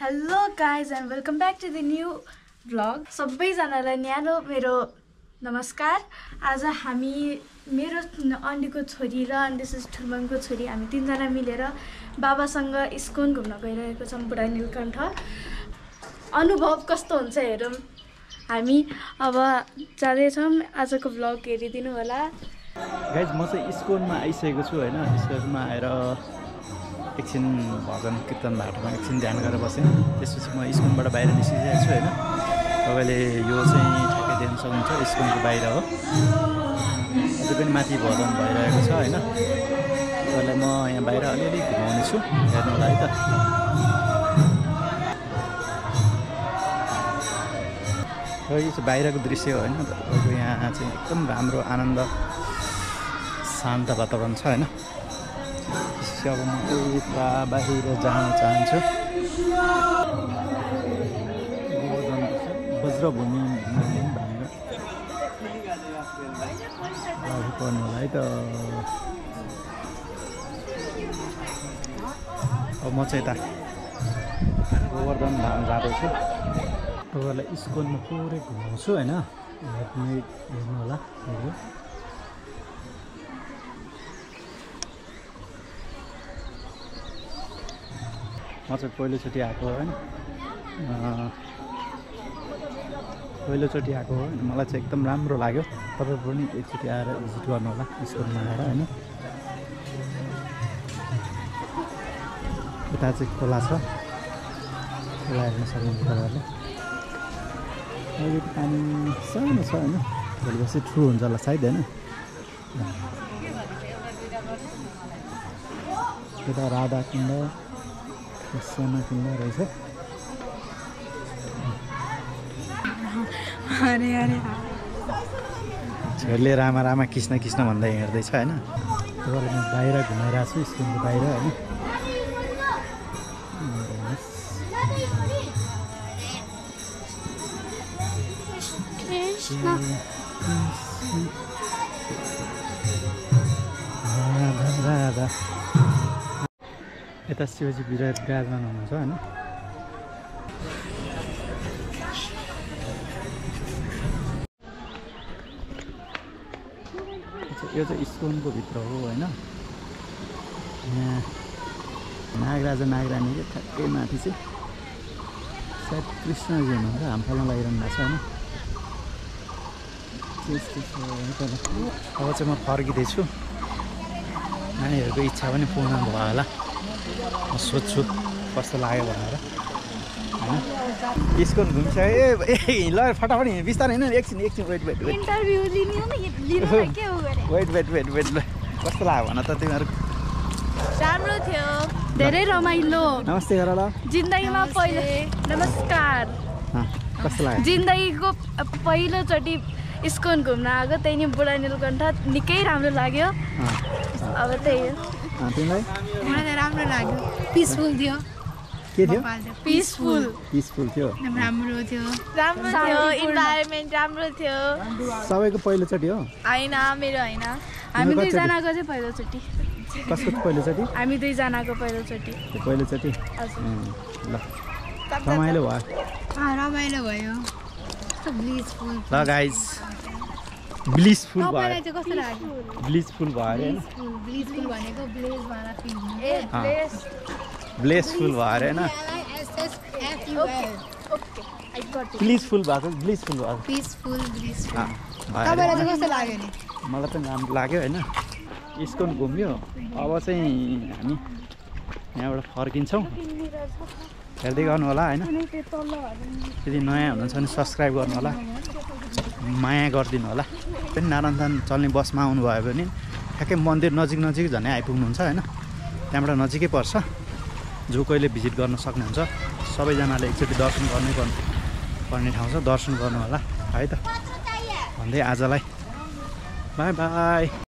Hello guys and welcome back to the new vlog. सबैजनालाई न्यानो मेरो नमस्कार. आज हामी मेरो अन्डीको छोरी र दिस इज ठुलमनको छोरी हामी तीनजना मिलेर बाबासँग इस्कन घुम्न गइरहेको छौं बुढा नीलकण्ठ. अनुभव कस्तो हुन्छ हेरौं. हामी अब जाँदै छौं. आजको भ्लग हेरिदिनु होला. गाइज म चाहिँ इस्कनमा आइसकेको छु हैन. इस्कनमा आएर एकछिन भजन कीर्तन बाटोमा एकछिन ध्यान गरेर बसेँ. त्यसपछि म इस्कनबाट बाहिर निस्किसकेको छु हैन. तपाईले यो चाहिँ ठ्याक्कै देख्न सक्नुहुन्छ इस्कनको बाहिर हो. अझै पनि माथि भजन भइरहेको छ हैन. त्यसलाई म यहाँ बाहिर अलिअलि घुमाउने छु हेर्नु होला है त. यो चाहिँ बाहिरको दृश्य हो हैन. तपाईको यहाँ चाहिँ एकदम राम्रो आनन्द शान्त वातावरण छ हैन. अब म यता बाहिर जान चाहन्छु. वज्रभूमि पर्नु होला है त. अब म चाहिँ यता गोवर्धन धाम जाँदैछु. तपाईँहरूलाई इस्कनमा पुरै घुमाउँछु होइन. हेर्नु होला. म चाहिँ पहिलोचोटि आएको हो होइन. पहिलोचोटि आएको हो. मलाई चाहिँ एकदम राम्रो लाग्यो. तपाईँ पनि एकचोटि आएर भिजिट गर्नु होला इस्कनमा आएर होइन. यता चाहिँ खोला छ. खोला हेर्न सक्नुहुन्छ तपाईँहरूले. अहिले पानी सानो छ होइन. भोलि पर्सि ठुलो हुन्छ होला सायद होइन. यता राधा कुण्ड सानो कुण्ड रहेछ. छोरीले रामा रामा कृष्ण कृष्ण भन्दै हिँड्दैछ होइन. तपाईँलाई म बाहिर घुमाइरहेको छु स्कुलको बाहिर होइन. राधा यता शिवजी विराजमान हुनुहुन्छ होइन. यो चाहिँ इस्कनको भित्र हो होइन. यहाँ नागराजा नागरानीले ठ्याक्कै माथि चाहिँ सायद कृष्णजी हुनुहुन्छ. हामफाल्न लागिरहनु भएको छ होइन. अब चाहिँ म फर्किँदैछु. नानीहरूको इच्छा पनि पूर्ण भयो होला. म सोध्छु कस्तो लाग्यो भनेर होइन. इस्कन घुमिसक्यो. ए ल फटाफट बिस्तारै होइन. एकछिन वेट कस्तो लाग्यो भन त तिमीहरू. राम्रो थियो. धेरै रमाइलो. नमस्ते गर ल. जिन्दगीमा पहिलो नमस्कार. कस्तो लाग्यो. जिन्दगीको पहिलोचोटि इस्कन घुम्न आएको. त्यही नि बुढा नीलकण्ठ निकै राम्रो लाग्यो. अब त्यही हो. तिमीलाई मलाई त राम्रो लाग्यो. पिसफुल थियो. के थियो. पिसफुल राम्रो थियो. थियो. इन्भाइरोमेन्ट राम्रो थियो. सबैको पहिलोचोटि हो होइन मेरो होइन. हामी दुईजनाको चाहिँ पहिलोचोटि. कसको पहिलोचोटि. हामी दुईजनाको पहिलोचोटि. पहिलोचोटि ल रमाइलो भयो. रमाइलो भयो. ब्लिसफुल. ल गाइज ब्लिसफुल भयो. तपाईलाई चाहिँ कस्तो लाग्यो. ब्लिसफुल भयो अरे. ब्लिसफुल भनेको ब्लेज वाला फिल. ब्लेसफुल भयो अरे होइन. ब्लिसफुल भएको ब्लिसफुल भएको. Peaceful blissful. तपाईँलाई चाहिँ कस्तो लाग्यो नि. मलाई त राम्रो लाग्यो होइन. इस्कन घुम्यो. अब चाहिँ हामी यहाँबाट फर्किन्छौँ. हेर्दै गर्नु होला होइन. यदि नयाँ हुनुहुन्छ भने सब्सक्राइब गर्नु होला. माया गरिदिनु होला. पनि नारायणथान चल्ने बसमा आउनुभयो भने ठ्याक्कै मन्दिर नजिक झनै आइपुग्नुहुन्छ होइन. त्यहाँबाट नजिकै पर्छ. जो कहिले भिजिट गर्न सक्नुहुन्छ. सबैजनाले एकचोटि दर्शन पर्ने ठाउँ छ. दर्शन गर्नु होला है त भन्दै आजलाई बाई बाई.